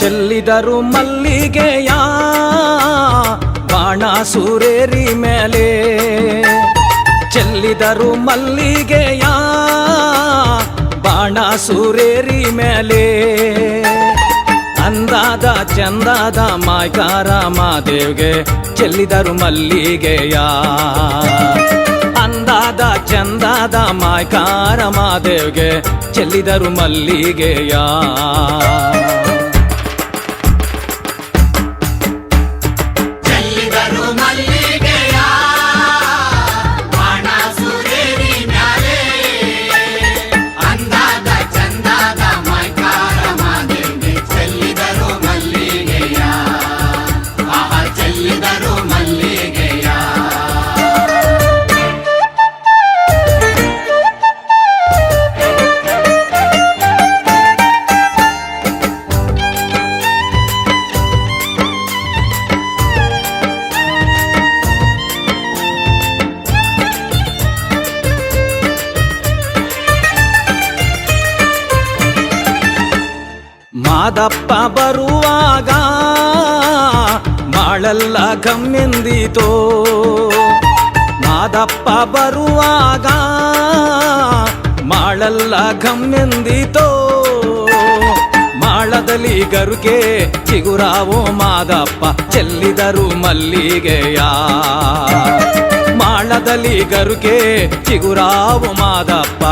ಚೆಲ್ಲಿದರು ಮಲ್ಲಿಗೆಯ ಬಾಣ ಸೂರೇರಿ ಮೇಲೆ, ಚೆಲ್ಲಿದರು ಮಲ್ಲಿಗೆಯ ಬಾಣ ಸೂರೇರಿ ಮೇಲೆ. ಅಂದಾದ ಚಂದಾದ ಮಾಯ್ಕಾರ ಮಾದೇವ್ಗೆ ಚೆಲ್ಲಿದರು ಮಲ್ಲಿಗೆಯ, ಅಂದಾದ ಚಂದಾದ ಮಾಯ್ಕಾರ ಮಾದೇವ್ಗೆ ಚೆಲ್ಲಿದರು ಮಲ್ಲಿಗೆಯ. ಮಾದಪ್ಪ ಬರುವಾಗ ಮಾಳೆಲ್ಲ ಗಮ್ಮೆಂದಿತೋ, ಮಾದಪ್ಪ ಬರುವಾಗ ಮಾಳೆಲ್ಲ ಗಮ್ಮೆಂದಿತೋ. ಮಾಳದಲ್ಲಿ ಗರುಗೆ ಚಿಗುರಾವೋ ಮಾದಪ್ಪ ಚೆಲ್ಲಿದರು ಮಲ್ಲಿಗೆಯ, ಮಾಳದಲ್ಲಿ ಗರುಗೆ ಚಿಗುರಾವೋ ಮಾದಪ್ಪ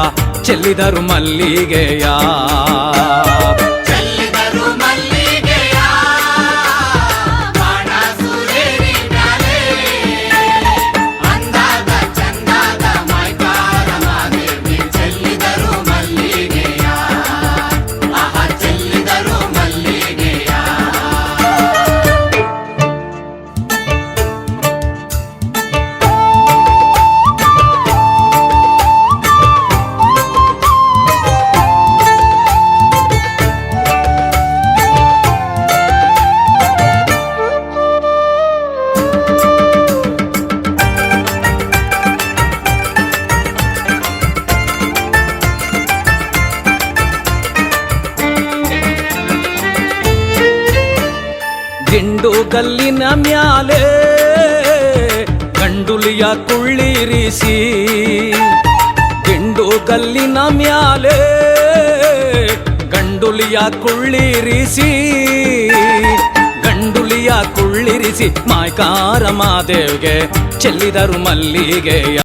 ಚೆಲ್ಲಿದರು ಮಲ್ಲಿಗೆಯ. ಗಿಂಡು ಗಲ್ಲಿನ ಮ್ಯಾಲೆ ಗಂಡುಲಿಯ ಕುಳ್ಳಿರಿಸಿ, ಗಿಂಡು ಗಲ್ಲಿನ ಮ್ಯಾಲೆ ಗಂಡುಲಿಯ ಕುಳ್ಳಿರಿಸಿ, ಗಂಡುಲಿಯ ಕುಳ್ಳಿರಿಸಿ ಮಾಯ್ಕಾರ ಮಾದೇವ್ಗೆ ಚೆಲ್ಲಿದರು ಮಲ್ಲಿಗೆಯ.